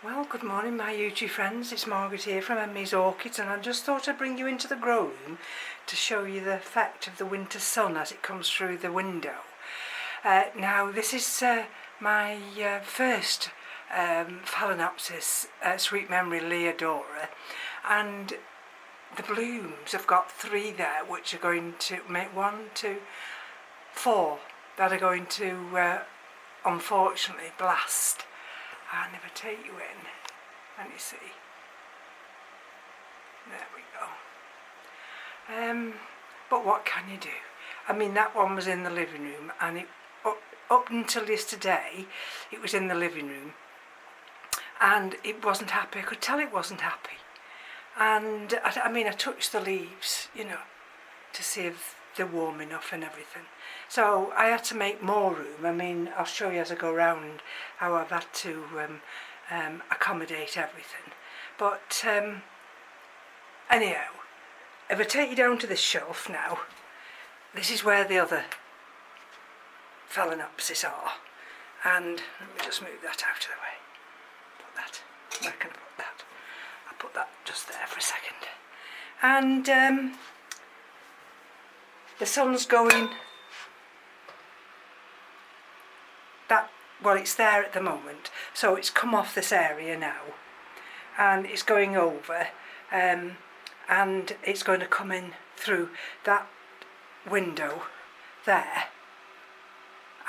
Well, good morning my YouTube friends, it's Margaret here from Emmy's Orchids, and I just thought I'd bring you into the grow room to show you the effect of the winter sun as it comes through the window. Now this is my first Phalaenopsis Sweet Memory Leodora, and the blooms, I've got 3 there which are going to make 4 that are going to unfortunately blast. And if I take you in, and you see, there we go. But what can you do? I mean, that one was in the living room, and it up until yesterday, it was in the living room, and it wasn't happy. I could tell it wasn't happy. And I mean, I touched the leaves, you know, to see if they're warm enough and everything. So I had to make more room. I mean, I'll show you as I go round how I've had to accommodate everything. But anyhow, if I take you down to this shelf now, this is where the other Phalaenopsis are. And let me just move that out of the way. Put that, where can I put that? I'll put that just there for a second. And the sun's going, well, it's there at the moment, so it's come off this area now, and it's going over, and it's going to come in through that window there,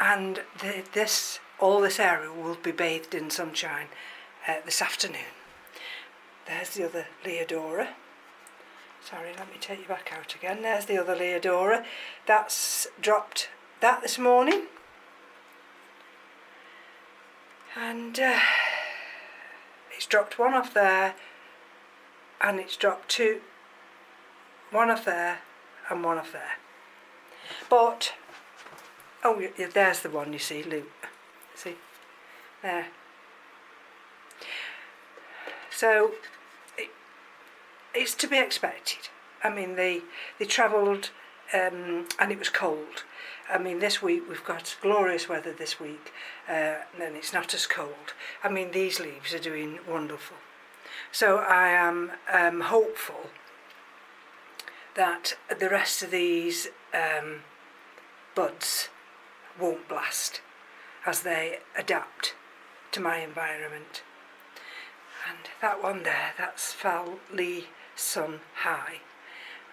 and all this area will be bathed in sunshine this afternoon. There's the other Leodora. Sorry, let me take you back out again. There's the other Leodora. That's dropped that this morning. And it's dropped one off there, and it's dropped one off there and one off there. But, oh yeah, there's the one you see, Luke. See? There. So, it's to be expected. I mean, they travelled and it was cold. I mean, this week we've got glorious weather this week, and it's not as cold. I mean, these leaves are doing wonderful. So I am hopeful that the rest of these buds won't blast as they adapt to my environment. And that one there, that's Phal Sun High,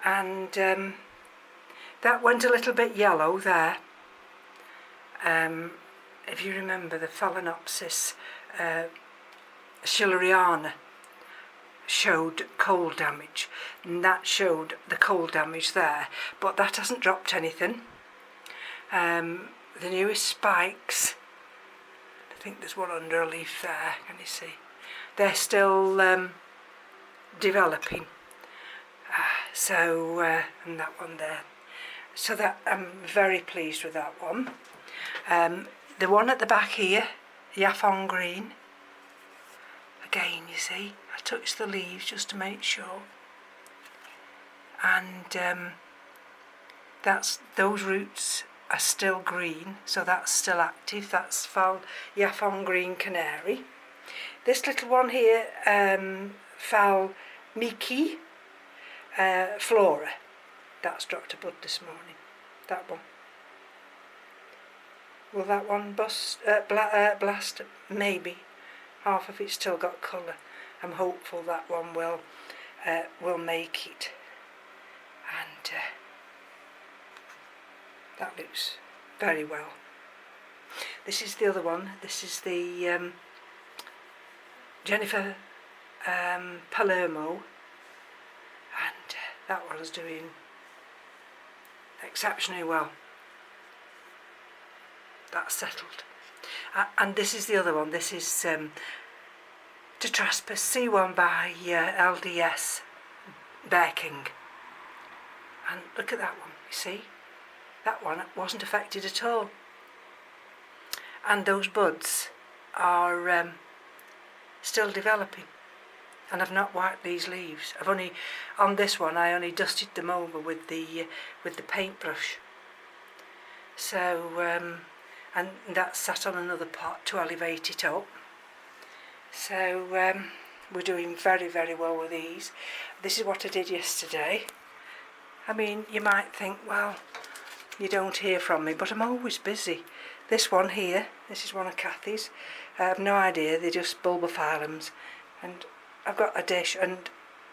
and that went a little bit yellow there. If you remember, the Phalaenopsis Schilleriana showed cold damage, and that showed the cold damage there, but that hasn't dropped anything. The newest spikes, I think there's one under a leaf there, can you see? They're still developing. And that one there. So that I'm very pleased with that one. The one at the back here, Yaffon Green. Again, you see, I touched the leaves just to make sure. And those roots are still green, so that's still active. That's Yaffon Green Canary. This little one here, Phal Miki Flora. That's dropped a bud this morning. That one. Will that one blast? Maybe. Half of it's still got colour. I'm hopeful that one will make it. And that looks very well. This is the other one. This is the Jennifer Palermo, and that one's doing exceptionally well. That's settled. And this is the other one. This is Tetraspis C1 by LDS Bear King. And look at that one, you see? That one wasn't affected at all. And those buds are still developing. And I've not wiped these leaves. On this one I only dusted them over with the paintbrush. So and that's sat on another pot to elevate it up. So we're doing very, very well with these. This is what I did yesterday. I mean, you might think, well, you don't hear from me, but I'm always busy. This one here, this is one of Kathy's. I have no idea, they're just bulbophyllums. And I've got a dish, and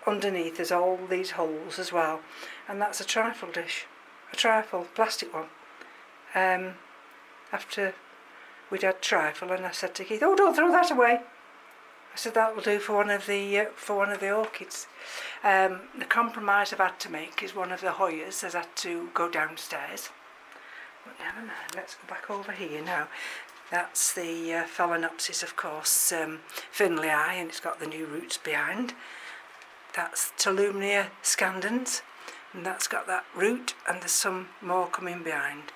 underneath there's all these holes as well. And that's a trifle dish, a trifle, plastic one. After we'd had trifle, and I said to Keith, oh, don't throw that away. I said that'll do for one of the orchids. The compromise I've had to make is one of the Hoyas has had to go downstairs. But never mind, let's go back over here now. That's the Phalaenopsis, of course, Finleyi, and it's got the new roots behind. That's Tolumnia scandens, and that's got that root, and there's some more coming behind.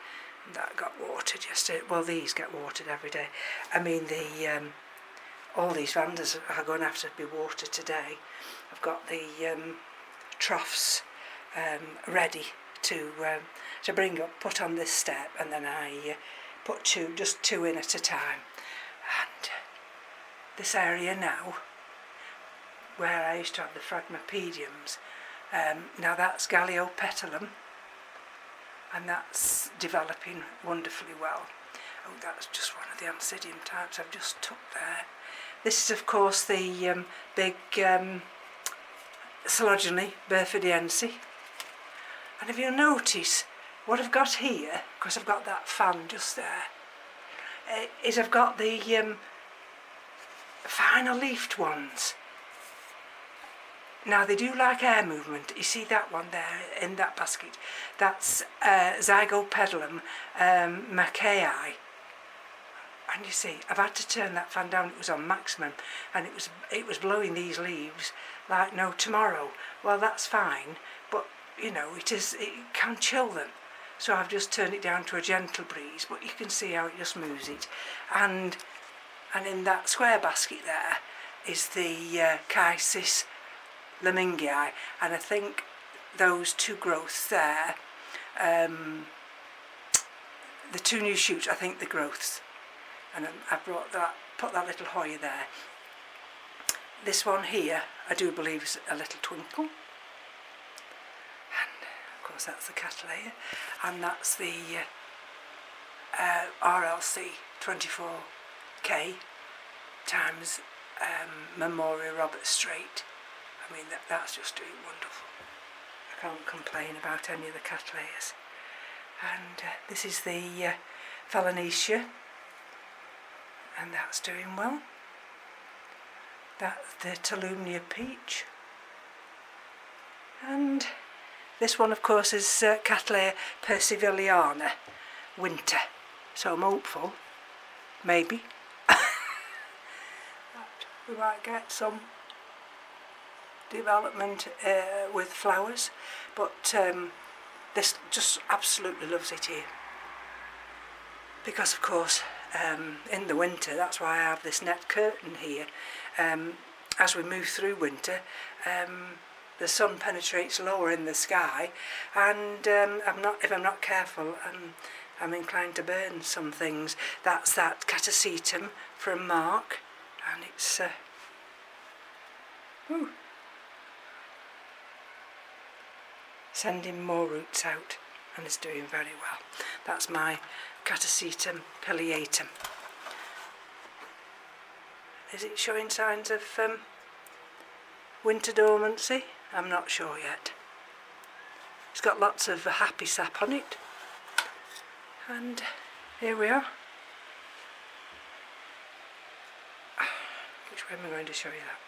And that got watered yesterday. Well, these get watered every day. I mean, all these vandas are going to have to be watered today. I've got the troughs ready to bring up, put on this step, and then I put just two in at a time. And this area now, where I used to have the Phragmipediums, now that's Galliopetalum, and that's developing wonderfully well. Oh, that's just one of the Ancidium types I've just took there. This is, of course, the big Coleogyny Burfordiense. And if you'll notice, what I've got here, because I've got that fan just there, is I've got the finer leafed ones. Now they do like air movement. You see that one there in that basket? That's Zygopetalum Mackay. And you see, I've had to turn that fan down. It was on maximum, and it was blowing these leaves like no tomorrow. Well, that's fine, but you know, it can chill them. So I've just turned it down to a gentle breeze, but you can see how it just moves it. And in that square basket there is the Chysis Lemingii, and I think those two growths there, the two new shoots, I think the growths, and I put that little Hoya there. This one here, I do believe is a little twinkle, and of course that's the Cattleya, and that's the RLC 24K times Memoria Robert Strait. I mean, that's just doing wonderful. I can't complain about any of the Cattleyas. And this is the Phalaenopsis, and that's doing well. That's the Tolumnia Peach. And this one, of course, is Cattleya persivaliana, winter. So I'm hopeful, maybe, that we might get some development with flowers, but this just absolutely loves it here, because of course in the winter, that's why I have this net curtain here. As we move through winter, the sun penetrates lower in the sky, and if I'm not careful, I'm inclined to burn some things. That's that Catasetum from Mark, and it's sending more roots out, and it's doing very well. That's my Catasetum pileatum. Is it showing signs of winter dormancy? I'm not sure yet. It's got lots of happy sap on it, and here we are. Which way am I going to show you that?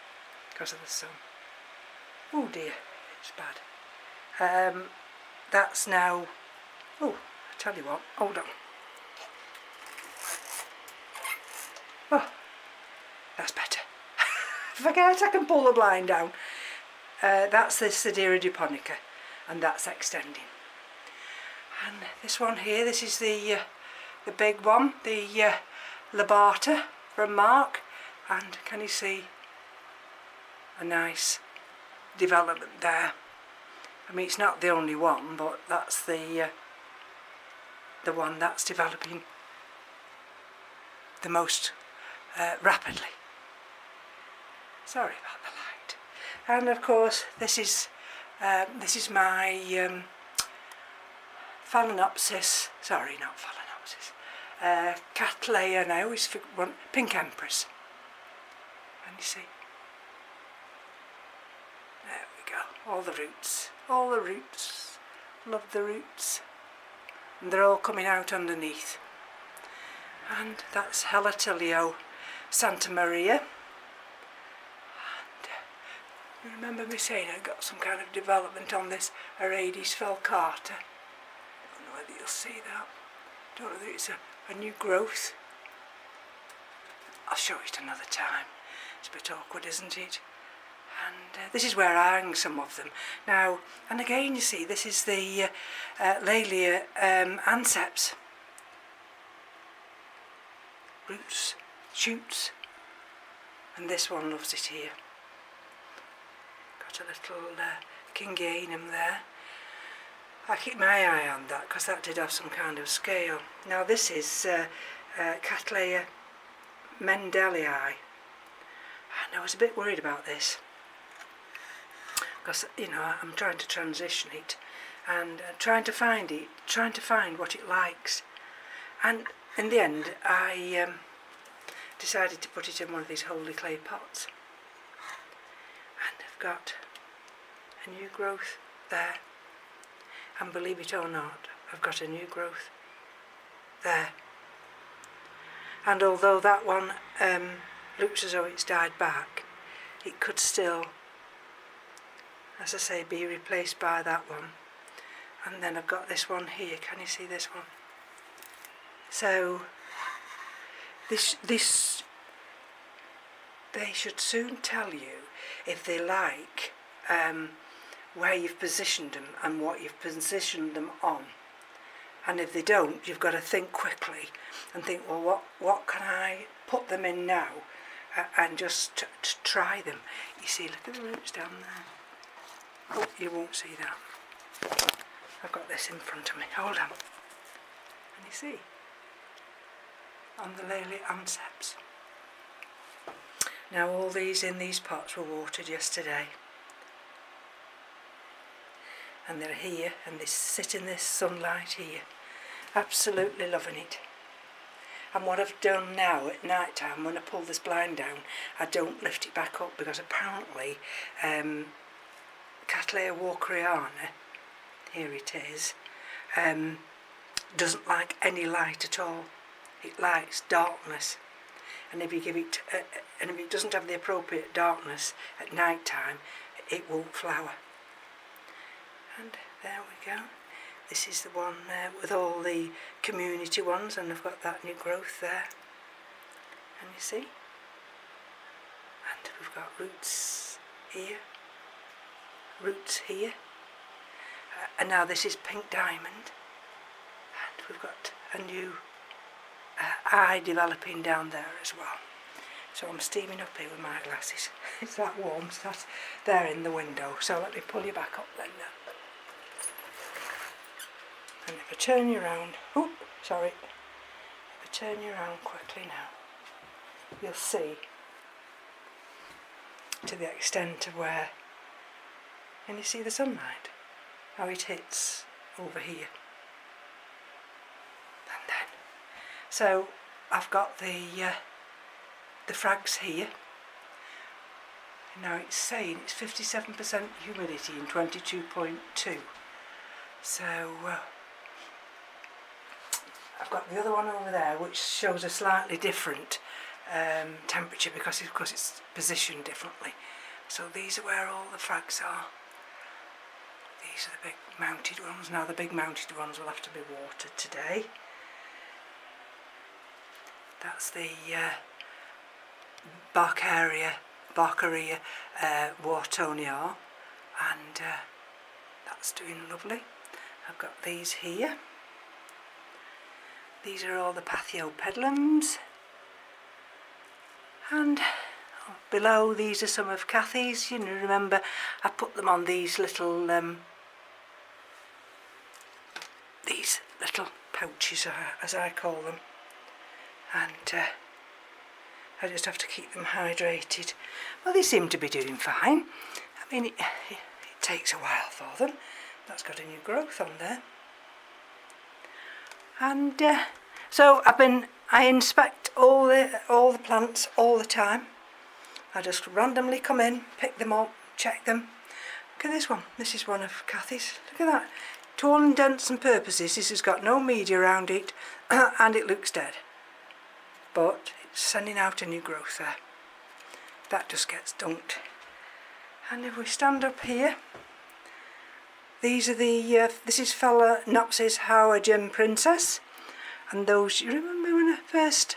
Because of the sun. Oh dear, it's bad. That's now, oh, I tell you what, hold on. Oh, that's better. Forget I can pull the blind down. That's the Sedera japonica, and that's extending. And this one here, this is the big one, the Labata from Mark, and can you see a nice development there? I mean, it's not the only one, but that's the one that's developing the most rapidly. Sorry about the light. And of course this is my Phalaenopsis, sorry, not Phalaenopsis, Cattleya, and I always forget, Pink Empress. And you see, there we go, all the roots, love the roots, and they're all coming out underneath. And that's Helatilio Santa Maria. And remember me saying I got some kind of development on this Orchids falcata. I don't know whether you'll see that. Don't know whether it's a new growth. I'll show it another time. It's a bit awkward, isn't it? And this is where I hang some of them. Now, and again you see, this is the Laelia anceps. Roots, shoots. And this one loves it here. Got a little Kingianum there. I keep my eye on that because that did have some kind of scale. Now this is Cattleya Mendelii. And I was a bit worried about this because, you know, I'm trying to transition it and trying to find what it likes. And in the end I decided to put it in one of these holy clay pots. And I've got a new growth there. And believe it or not, I've got a new growth there. And although that one looks as though it's died back, it could still, as I say, be replaced by that one. And then I've got this one here. Can you see this one? So this they should soon tell you if they like where you've positioned them and what you've positioned them on. And if they don't, you've got to think quickly and think, well, what can I put them in now and just to try them. You see, look at the roots down there. Oh, you won't see that. I've got this in front of me. Hold on. And you see, on the Laelia anceps. Now all these in these pots were watered yesterday. And they're here, and they sit in this sunlight here. Absolutely loving it. And what I've done now at night time, when I pull this blind down, I don't lift it back up because apparently Cattleya walkeriana, here it is, doesn't like any light at all. It likes darkness. And if you give it, and if it doesn't have the appropriate darkness at night time, it won't flower. And there we go. This is the one with all the community ones, and I've got that new growth there. And you see? And we've got roots here. Roots here. And now this is Pink Diamond. And we've got a new eye developing down there as well. So I'm steaming up here with my glasses. It's that warm, so that's there in the window. So let me pull you back up then now. And if I turn you around, oh, sorry, if I turn you around quickly now, you'll see to the extent of where, and you see the sunlight, how it hits over here. And then, so I've got the frags here. Now it's saying it's 57% humidity and 22.2. So I've got the other one over there which shows a slightly different temperature because it's positioned differently. So these are where all the frags are. These are the big mounted ones. Now the big mounted ones will have to be watered today. That's the Barkeria Wartonia, and that's doing lovely. I've got these here. These are all the Pathiopedilums, and below these are some of Cathy's. You know, remember I put them on these little pouches, as I call them, and I just have to keep them hydrated. Well, they seem to be doing fine. I mean, it takes a while for them. That's got a new growth on there. And so I inspect all the plants all the time. I just randomly come in, pick them up, check them. Look at this one. This is one of Kathy's. Look at that. To all intents and purposes, this has got no media around it, and it looks dead. But it's sending out a new growth there. That just gets dunked. And if we stand up here, these are the, this is Phalaenopsis Howard Princess. And those, you remember when I first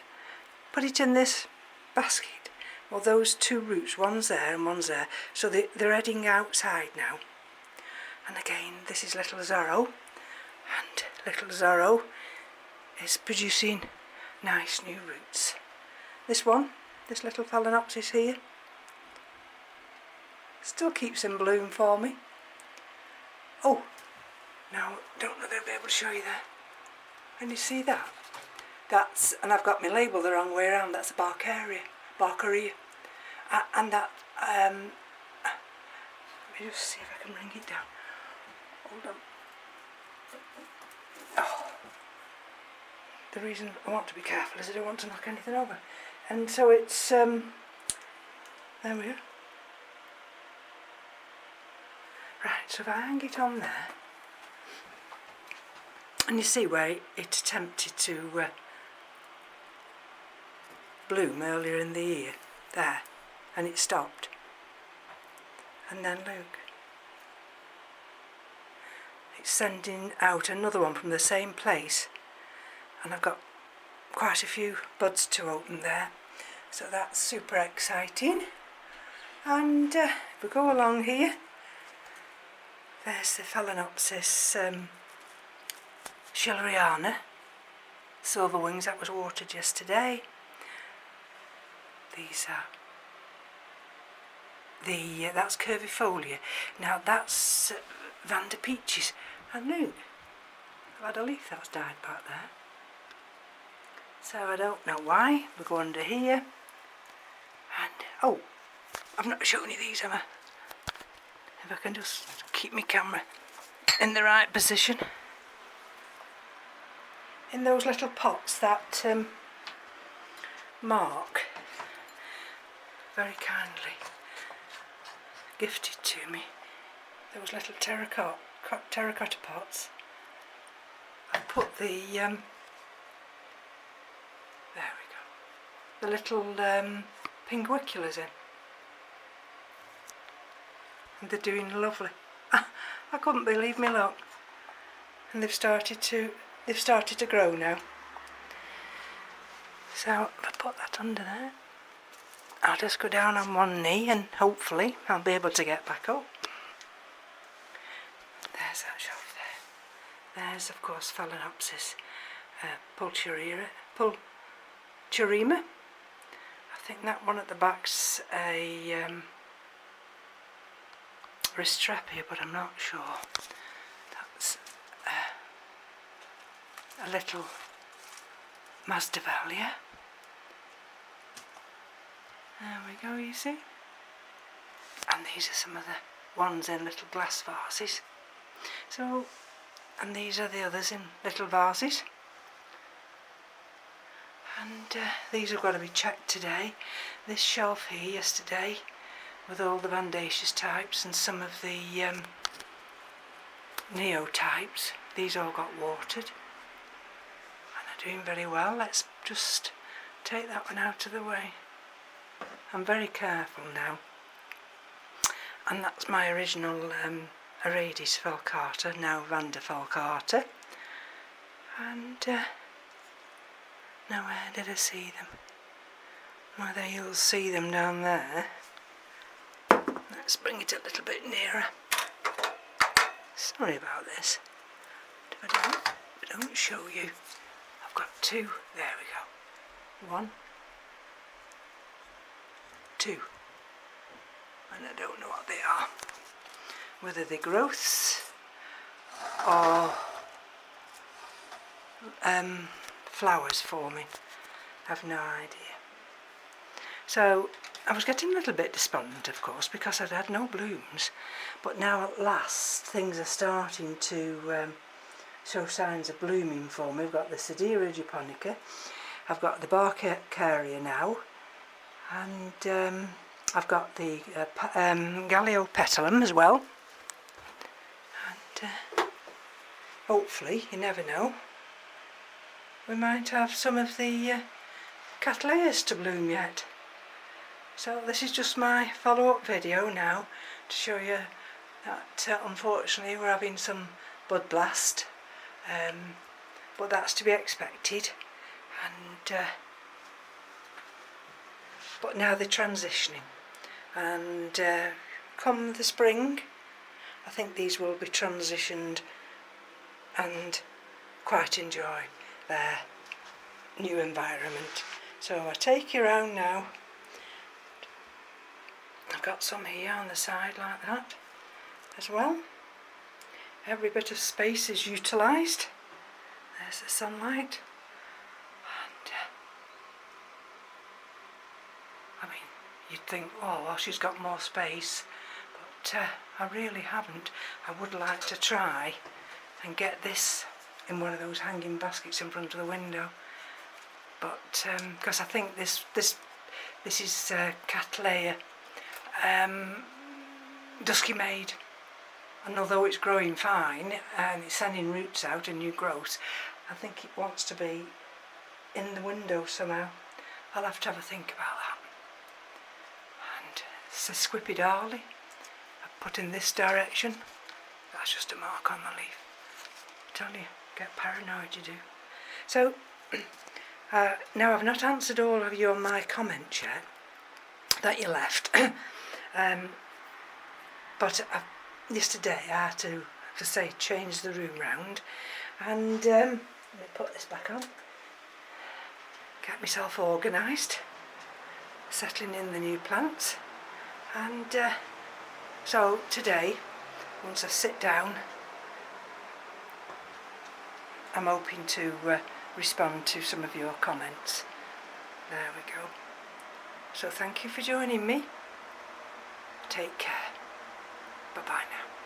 put it in this basket? Well, those two roots, one's there and one's there. So they're heading outside now. And again, this is Little Zorro. And Little Zorro is producing nice new roots. This one, this little Phalaenopsis here, still keeps in bloom for me. Oh, now, don't know that I'll be able to show you that. Can you see that? That's, and I've got my label the wrong way around, that's a Barkeria. And that, let me just see if I can bring it down. Hold on. Oh. The reason I want to be careful is I don't want to knock anything over. And so it's, there we are. Right, so if I hang it on there, and you see where it attempted to bloom earlier in the year, there, and it stopped. And then look, it's sending out another one from the same place, and I've got quite a few buds to open there, so that's super exciting. And if we go along here, there's the Phalaenopsis Schilleriana, silver wings, that was watered yesterday. These are that's curvifolia. Now that's Vanda Peaches, and look, I've had a leaf that's died back there. So I don't know why. We go under here, and oh, I've not shown you these, have I? If I can just keep my camera in the right position. In those little pots that Mark very kindly gifted to me, those little terracotta pots, I put the there we go, the little pinguiculas in, and they're doing lovely. I couldn't believe my luck, and they've started to grow now. So if I put that under there, I'll just go down on one knee and hopefully I'll be able to get back up. There's that shelf there. There's of course Phalaenopsis pulcherrima. I think that one at the back's a Ristrepia, but I'm not sure. That's a little Masdevallia. There we go, you see. And these are some of the ones in little glass vases. So, and these are the others in little vases. And these have got to be checked today. This shelf here yesterday, with all the Vandaceous types and some of the Neo types, these all got watered and are doing very well. Let's just take that one out of the way. I'm very careful now. And that's my original Orchids falcata, now Vanda falcata. And now where did I see them? Well, there you'll see them down there. Let's bring it a little bit nearer. Sorry about this. If I don't show you. I've got two. There we go. One. Two. And I don't know what they are. Whether they're growths or flowers forming. I've no idea. So I was getting a little bit despondent, of course, because I'd had no blooms, but now at last things are starting to show signs of blooming for me. We've got the Sedera japonica, I've got the Barcaria now, and I've got the Galeopetalum as well, and hopefully, you never know, we might have some of the Cattleyas to bloom yet. So this is just my follow-up video now to show you that unfortunately we're having some bud blast, but that's to be expected, and but now they're transitioning, and come the spring I think these will be transitioned and quite enjoy their new environment. So I take you around now. I've got some here on the side like that as well. Every bit of space is utilised. There's the sunlight, and I mean, you'd think, oh well, she's got more space, but I really haven't. I would like to try and get this in one of those hanging baskets in front of the window, but because I think this is Cattleya Dusky Maid, and although it's growing fine and it's sending roots out and new growth, I think it wants to be in the window somehow. I'll have to have a think about that. And it's a Squipidale I put in this direction. That's just a mark on the leaf. I tell you, get paranoid you do. So now I've not answered all of you on my comments yet that you left. But yesterday I had to say, change the room round, and let me put this back on, get myself organised, settling in the new plants, and so today, once I sit down, I'm hoping to respond to some of your comments. There we go. So thank you for joining me. Take care. Bye-bye now.